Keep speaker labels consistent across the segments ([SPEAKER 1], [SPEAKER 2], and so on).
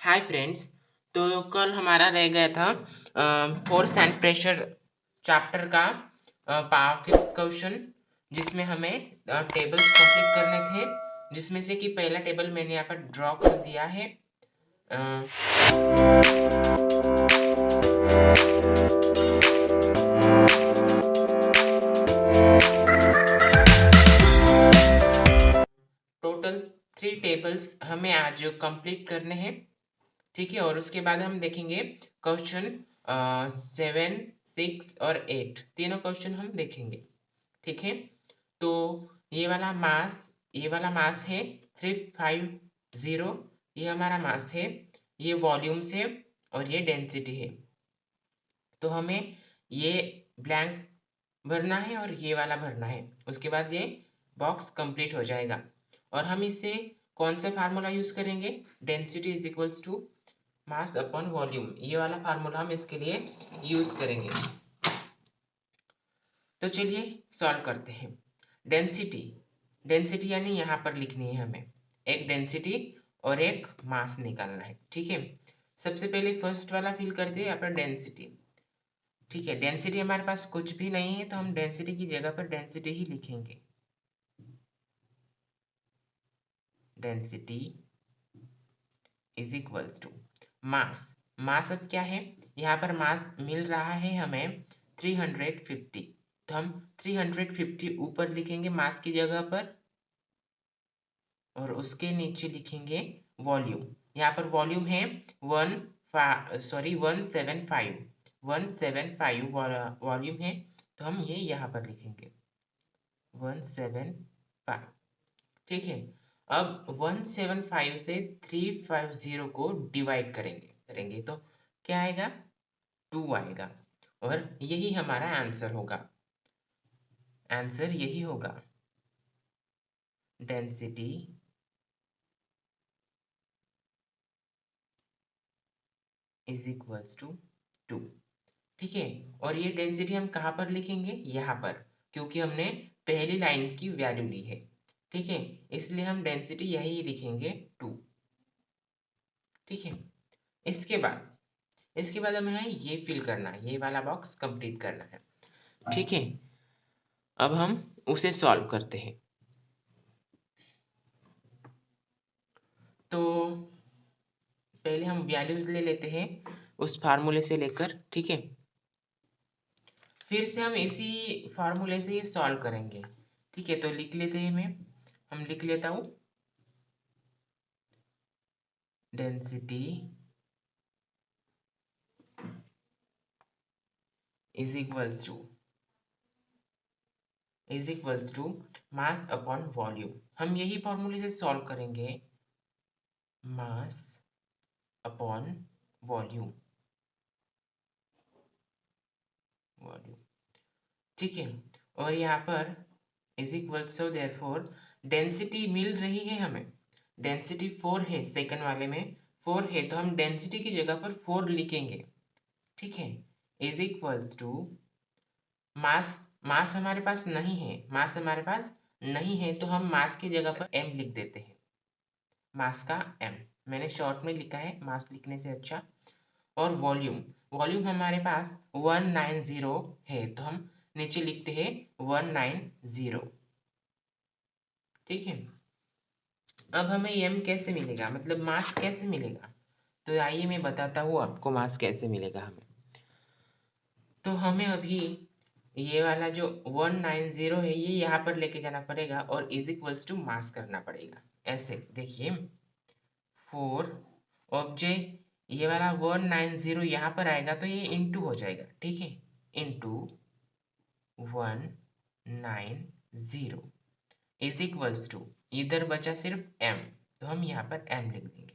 [SPEAKER 1] Hi friends. तो कल हमारा रह गया था फोर्स एंड प्रेशर चैप्टर का 5th क्वेश्चन, जिसमें हमें टेबल्स कंप्लीट करने थे। जिसमें से कि पहला टेबल मैंने यहाँ पर ड्रॉ कर दिया है। टोटल 3 टेबल्स हमें आज कंप्लीट करने हैं, ठीक है। और उसके बाद हम देखेंगे क्वेश्चन 7, 6 और 8, तीनों क्वेश्चन हम देखेंगे, ठीक है। तो ये वाला मास है 350, ये हमारा मास है, ये वॉल्यूम्स है और ये डेंसिटी है। तो हमें ये ब्लैंक भरना है और ये वाला भरना है। उसके बाद ये बॉक्स कंप्लीट हो जाएगा। और हम इससे कौन सा फार्मूला यूज करेंगे? Density is equals to mass upon volume, ये वाला फार्मूला हम इसके लिए यूज करेंगे। तो चलिए सॉल्व करते हैं। डेंसिटी यानी यहाँ पर लिखनी है हमें, एक डेंसिटी और एक मास निकालना है, ठीक है। सबसे पहले फर्स्ट वाला फिल करते हैं यहाँ पर डेंसिटी, ठीक है। डेंसिटी हमारे पास कुछ भी नहीं है, तो हम डेंसिटी की जगह पर डेंसिटी ही लिखेंगे। Density is equals to mass. Mass अब क्या है? यहाँ पर मास मिल रहा है हमें 350, तो हम 350 ऊपर लिखेंगे मास की जगह पर, और उसके नीचे लिखेंगे वॉल्यूम। यहाँ पर वॉल्यूम है 175 वॉल्यूम है, तो हम ये यहाँ पर लिखेंगे 175, ठीक है। अब 175 से 350 को डिवाइड करेंगे तो क्या आएगा? 2 आएगा, और यही हमारा आंसर होगा। आंसर यही होगा, डेंसिटी इज इक्वल्स टू 2, ठीक है। और ये डेंसिटी हम कहाँ पर लिखेंगे? यहाँ पर, क्योंकि हमने पहली लाइन की वैल्यू ली है, ठीक है। इसलिए हम डेंसिटी यही लिखेंगे 2, ठीक है। इसके बाद हमें ये फिल करना है, ये वाला बॉक्स कंप्लीट करना है, ठीक है। अब हम उसे सॉल्व करते हैं। तो पहले हम वैल्यूज ले लेते हैं उस फार्मूले से लेकर, ठीक है। फिर से हम इसी फार्मूले से ये सॉल्व करेंगे, ठीक है। तो लिख लेते हैं, हम लिख लेता हूँ density is equals to mass upon volume. हम यही फॉर्मूले से सॉल्व करेंगे, मास अपॉन वॉल्यूम, ठीक है। और यहाँ पर is equals to therefore density मिल रही है हमें, डेंसिटी 4 है, सेकंड वाले में 4 है, तो हम डेंसिटी की जगह पर 4 लिखेंगे, ठीक है। इज इक्वल्स टू मास हमारे पास नहीं है, तो हम मास की जगह पर m लिख देते हैं। मास का m मैंने शॉर्ट में लिखा है, मास लिखने से अच्छा। और वॉल्यूम हमारे पास 190 है, तो हम नीचे लिखते हैं 190, ठीक है। अब हमें m कैसे मिलेगा, मतलब मास कैसे मिलेगा? तो आइए मैं बताता हूँ आपको मास कैसे मिलेगा हमें। तो हमें अभी ये वाला जो 190 है, ये यहाँ पर लेके जाना पड़ेगा और इज इक्वल्स टू मास करना पड़ेगा। ऐसे देखिए 4 ऑब्जेक्ट, ये वाला 190 यहाँ पर आएगा तो ये इंटू हो जाएगा, ठीक है। इंटू 190 इज इक्वल्स टू, इधर बचा सिर्फ m, तो हम यहाँ पर m लिख देंगे।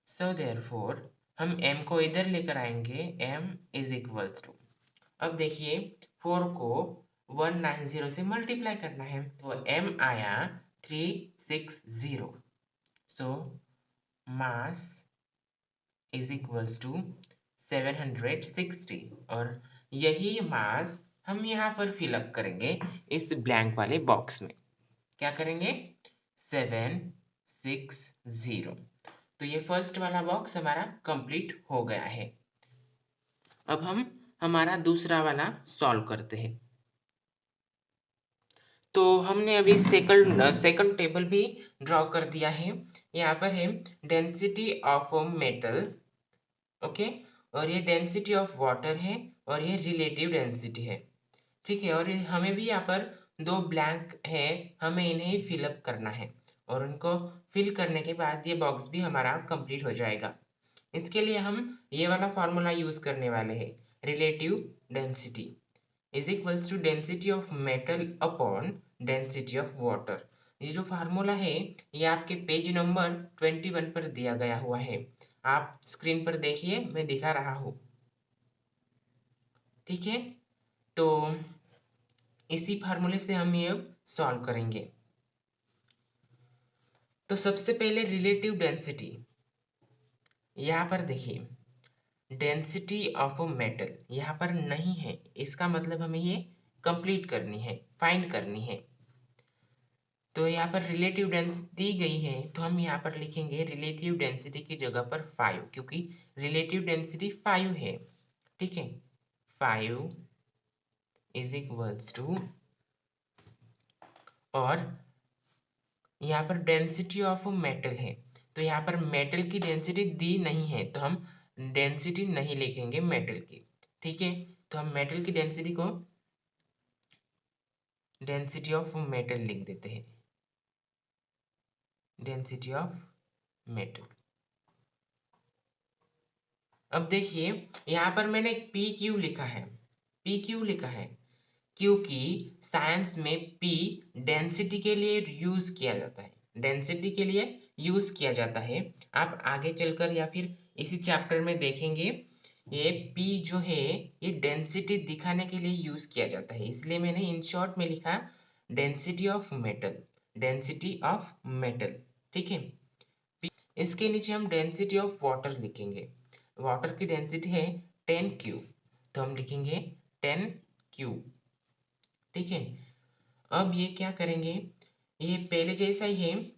[SPEAKER 1] सो देयरफॉर हम m को इधर लेकर आएंगे, m इज इक्वल्स टू, अब देखिए 4 को 190 से मल्टीप्लाई करना है, तो m आया 360, सो मास इज इक्वल्स टू 760, और यही मास हम यहाँ पर फिलअप करेंगे इस ब्लैंक वाले बॉक्स में। क्या करेंगे? 760। तो ये फर्स्ट वाला बॉक्स हमारा कंप्लीट हो गया है। अब हम हमारा दूसरा वाला सॉल्व करते हैं। तो हमने अभी सेकंड टेबल भी ड्रॉ कर दिया है। यहाँ पर है डेंसिटी ऑफ मेटल, ओके, और ये डेंसिटी ऑफ वाटर है और ये रिलेटिव डेंसिटी है, ठीक है। और हमें भी यहाँ पर दो ब्लैंक है, हमें इन्हें फिलअप करना है और उनको फिल करने के बाद ये बॉक्स भी हमारा कंप्लीट हो जाएगा। इसके लिए हम ये वाला फॉर्मूला यूज करने वाले हैं, relative density is equals to density of metal upon density of water. ये जो फार्मूला है ये आपके पेज नंबर 21 पर दिया गया हुआ है। आप स्क्रीन पर देखिए, मैं दिखा रहा हूँ, ठीक है। तो इसी फार्मूले से हम ये सॉल्व करेंगे। तो सबसे पहले रिलेटिव डेंसिटी, यहाँ पर देखिए डेंसिटी ऑफ अ मेटल यहाँ पर नहीं है, इसका मतलब हमें ये कंप्लीट करनी है, फाइंड करनी है। तो यहाँ पर रिलेटिव डेंसिटी दी गई है, तो हम यहाँ पर लिखेंगे रिलेटिव डेंसिटी की जगह पर 5, क्योंकि रिलेटिव डेंसिटी 5 है, ठीक है। 5 इज इक्वल्स टू, और यहाँ पर डेंसिटी ऑफ मेटल है, तो यहाँ पर मेटल की डेंसिटी दी नहीं है, तो हम डेंसिटी नहीं लिखेंगे मेटल की, ठीक है। तो हम मेटल की डेंसिटी को डेंसिटी ऑफ मेटल लिख देते हैं, डेंसिटी ऑफ मेटल। अब देखिए यहाँ पर मैंने पी क्यू लिखा है, पी क्यू लिखा है क्योंकि साइंस में पी डेंसिटी के लिए यूज किया जाता है, डेंसिटी के लिए यूज किया जाता है। आप आगे चलकर या फिर इसी चैप्टर में देखेंगे, ये पी जो है ये डेंसिटी दिखाने के लिए यूज किया जाता है, इसलिए मैंने इन शॉर्ट में लिखा density of metal, density of metal, ठीक है। इसके नीचे हम डेंसिटी ऑफ वाटर लिखेंगे, वाटर की डेंसिटी है 10 क्यूब, तो हम लिखेंगे 10 क्यूब, ठीक है। अब ये क्या करेंगे, ये पहले जैसा ही है,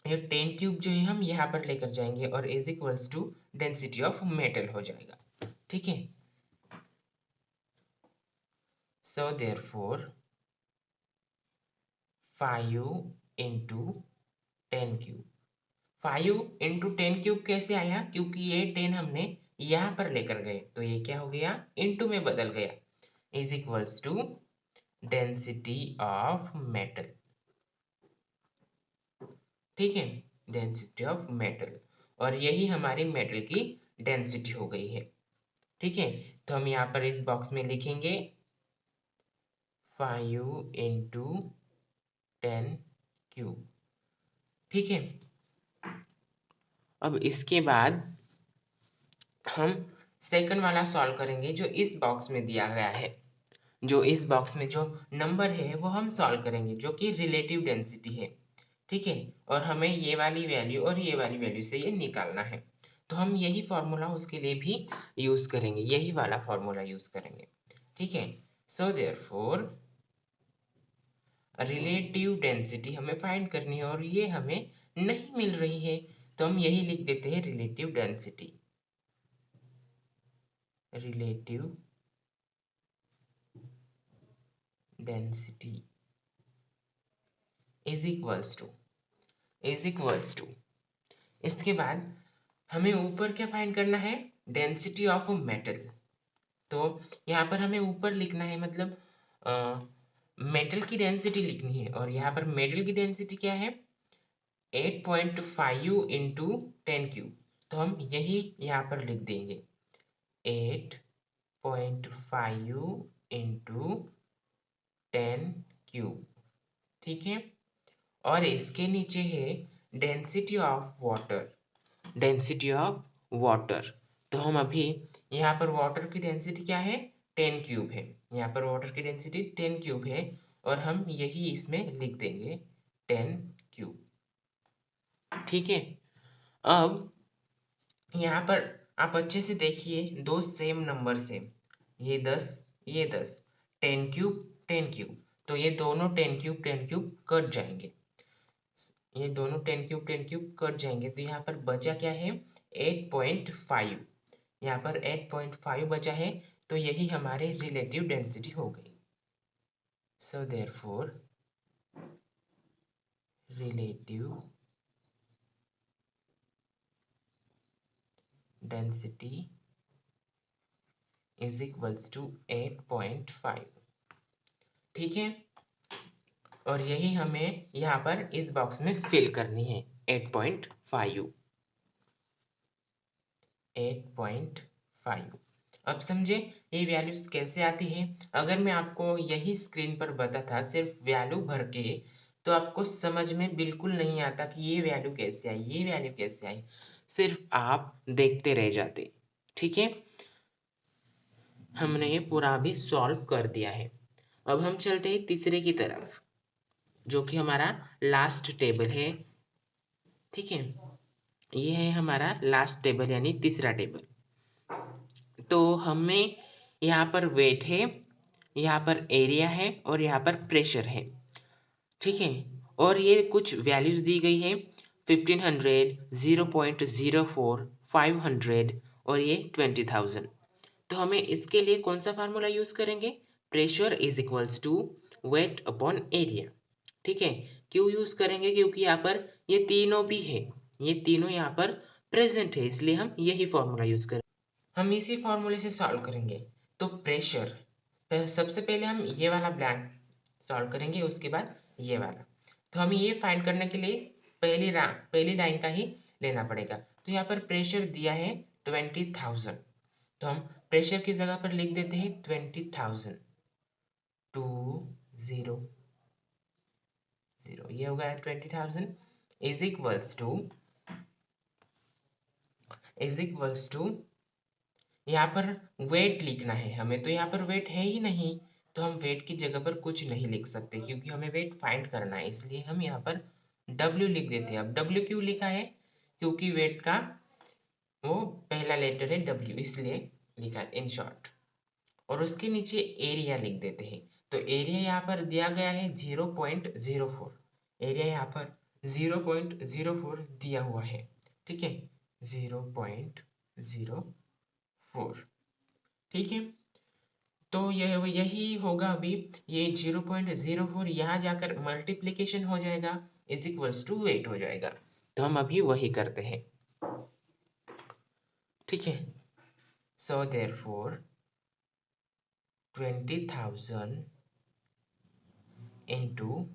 [SPEAKER 1] ये 10 क्यूब जो है हम यहाँ पर लेकर जाएंगे और is equals to density of metal हो जाएगा, ठीक है। So therefore 5 into 10 cube, 5 into 10 cube कैसे आया, क्योंकि ये 10 हमने यहाँ पर लेकर गए, तो ये क्या हो गया, इंटू में बदल गया, is equals to density of metal, ठीक है, डेंसिटी ऑफ मेटल। और यही हमारी मेटल की डेंसिटी हो गई है, ठीक है। तो हम यहाँ पर इस बॉक्स में लिखेंगे 5 इंटू 10 क्यूब, ठीक है। अब इसके बाद हम सेकंड वाला सॉल्व करेंगे जो इस बॉक्स में दिया गया है, जो इस बॉक्स में जो नंबर है वो हम सॉल्व करेंगे, जो कि रिलेटिव डेंसिटी है, ठीक है। और हमें ये वाली वैल्यू और ये वाली वैल्यू से ये निकालना है, तो हम यही फॉर्मूला उसके लिए भी यूज करेंगे, यही वाला फॉर्मूला यूज करेंगे, ठीक है। सो देयरफॉर रिलेटिव डेंसिटी हमें फाइंड करनी है और ये हमें नहीं मिल रही है, तो हम यही लिख देते हैं relative density, relative density is equals to, is equals to, इसके बाद हमें ऊपर क्या फाइंड करना है, डेंसिटी ऑफ मेटल। तो यहाँ पर हमें ऊपर लिखना है, मतलब मेटल की डेंसिटी लिखनी है, और यहाँ पर मेटल की डेंसिटी क्या है 8.5 इंटू 10 क्यूब, तो हम यही यहाँ पर लिख देंगे 8.5 इंटू 10 क्यूब, ठीक है। और इसके नीचे है density of water, density of water. तो हम अभी यहाँ पर वाटर की डेंसिटी क्या है 10 क्यूब है, यहाँ पर वाटर की डेंसिटी 10 क्यूब है, और हम यही इसमें लिख देंगे 10 क्यूब, ठीक है। अब यहाँ पर आप अच्छे से देखिए, दो सेम नंबर्स है, ये 10 ये 10, 10 क्यूब 10 क्यूब, तो ये दोनों 10 क्यूब 10 क्यूब कट जाएंगे, ये दोनों 10 क्यूब कट जाएंगे, तो यहाँ पर बचा क्या है 8.5। यहाँ पर 8.5 बचा है, तो यही हमारे रिलेटिव डेंसिटी हो गई। So therefore relative density is equals to 8.5। ठीक है, और यही हमें यहाँ पर इस बॉक्स में फिल करनी है 8.5। 8.5। अब समझे ये वैल्यूज कैसे आती है। अगर मैं आपको यही स्क्रीन पर बताता सिर्फ वैल्यू भर के, तो आपको समझ में बिल्कुल नहीं आता कि ये वैल्यू कैसे आई, ये वैल्यू कैसे आई, सिर्फ आप देखते रह जाते। ठीक है, हमने ये पूरा भी सॉल्व कर दिया है। अब हम चलते हैं तीसरे की तरफ, जो कि हमारा लास्ट टेबल है। ठीक है, ये है हमारा लास्ट टेबल यानी तीसरा टेबल। तो हमें यहाँ पर वेट है, यहाँ पर एरिया है और यहाँ पर प्रेशर है। ठीक है, और ये कुछ वैल्यूज दी गई है 1500, 0.04, 500 और ये 20,000। तो हमें इसके लिए कौन सा फार्मूला यूज करेंगे, pressure is equals to weight upon area. ठीक है, क्यों यूज करेंगे, क्योंकि यहाँ पर ये तीनों भी है, ये तीनों यहाँ पर प्रेजेंट है, इसलिए हम यही फॉर्मूला यूज करेंगे। हम इसी फॉर्मूले से सॉल्व करेंगे। तो प्रेशर, सबसे पहले हम ये वाला ब्लैंक सॉल्व करेंगे, उसके बाद ये वाला। तो हमें ये फाइंड करने के लिए पहली लाइन का ही लेना पड़ेगा। तो यहाँ पर प्रेशर दिया है 20,000, तो हम प्रेशर की जगह पर लिख देते हैं 20,000, 20,000, ये हो गया 20,000 इज इक्वल्स टू यहाँ पर वेट लिखना है हमें, तो यहाँ पर वेट है ही नहीं, तो हम वेट की जगह पर कुछ नहीं लिख सकते, क्योंकि हमें वेट फाइंड करना है, इसलिए हम यहाँ पर W लिख देते हैं। अब W क्यों लिखा है, क्योंकि वेट का वो पहला लेटर है W, इसलिए लिखा है इन शॉर्ट। और उसके नीचे एरिया लिख देते हैं। तो एरिया यहाँ पर दिया गया है 0.04, एरिया यहाँ पर 0.04 दिया हुआ है। ठीक है, 0.04। ठीक है, तो यही होगा। अभी ये 0.04 यहाँ जाकर मल्टीप्लीकेशन हो जाएगा, इज इक्वल्स टू 8 हो जाएगा। तो हम अभी वही करते हैं। ठीक है, so therefore 20,000 into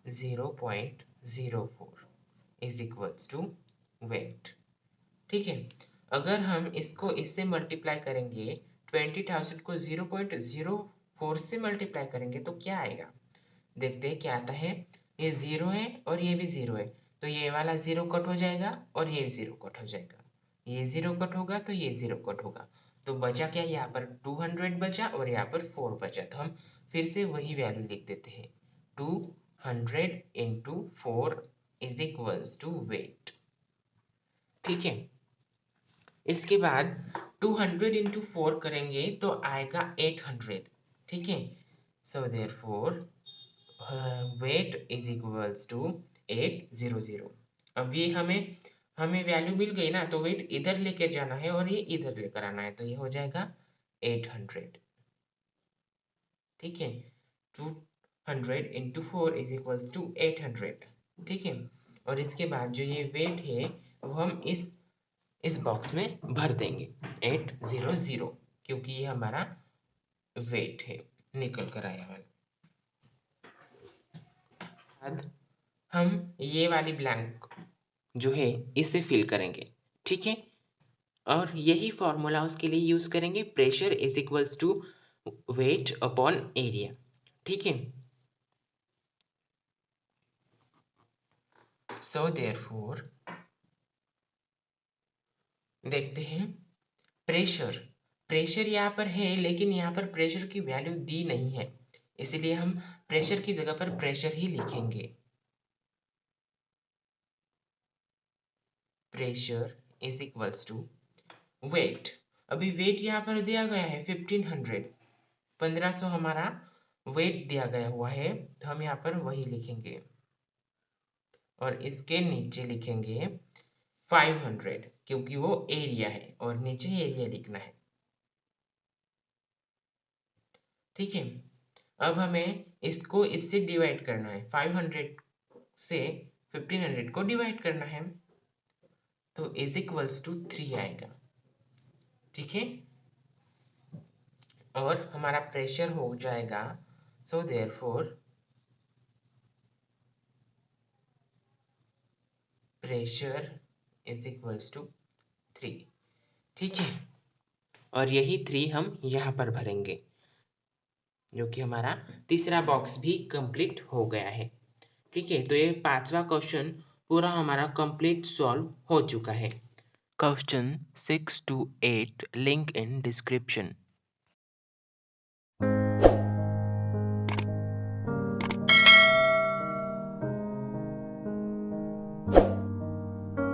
[SPEAKER 1] 0.04 is equals to weight. ठीक है, अगर हम इसको इससे मल्टीप्लाई करेंगे, 20,000 को 0.04 से मल्टीप्लाई करेंगे तो क्या आएगा, देखते हैं क्या आता है। ये जीरो है और ये भी जीरो है, तो ये वाला जीरो कट हो जाएगा और ये जीरो कट हो जाएगा, ये जीरो कट होगा तो ये जीरो कट होगा, तो बचा क्या, यहाँ पर 200 बचा और यहाँ पर 4 बचा। तो हम फिर से वही वैल्यू लिख देते हैं, 200 into 4 is equals to weight. ठीक है, इसके बाद 200 इंटू 4 करेंगे तो आएगा 800। ठीक है, so therefore weight is equals to 800। अब ये हमें हमें वैल्यू मिल गई ना, तो वेट इधर लेकर जाना है और ये इधर लेकर आना है, तो ये हो जाएगा 800। ठीक है, 200 इंटू 4 इज इक्वल्स टू 800। ठीक है, और इसके बाद जो ये वेट है वो हम इस बॉक्स में भर देंगे 800, क्योंकि ये हमारा वेट है, निकल कर आया हमारा। बाद हम ये वाली ब्लैंक जो है इसे फिल करेंगे। ठीक है, और यही फॉर्मूला उसके लिए यूज करेंगे, pressure is equals to weight upon area. ठीक है, सो देयरफॉर देखते हैं प्रेशर। प्रेशर यहाँ पर है, लेकिन यहाँ पर प्रेशर की वैल्यू दी नहीं है, इसलिए हम प्रेशर की जगह पर प्रेशर ही लिखेंगे। Pressure is equals to weight. अभी वेट यहाँ पर दिया गया है 1500, 1500 हमारा वेट दिया गया हुआ है, तो हम यहाँ पर वही लिखेंगे। और इसके नीचे लिखेंगे 500 क्योंकि वो एरिया है और नीचे एरिया लिखना है। ठीक है, अब हमें इसको इससे डिवाइड करना है, 500 से 1500 को डिवाइड करना है, तो इज इक्वल्स टू 3 आएगा। ठीक है, और हमारा प्रेशर हो जाएगा, so therefore pressure is equals to 3। ठीक है, और यही 3 हम यहाँ पर भरेंगे, जो कि हमारा तीसरा बॉक्स भी कंप्लीट हो गया है। ठीक है, तो ये 5वां क्वेश्चन पूरा हमारा कंप्लीट सॉल्व हो चुका है। Question 6 to 8 link in description.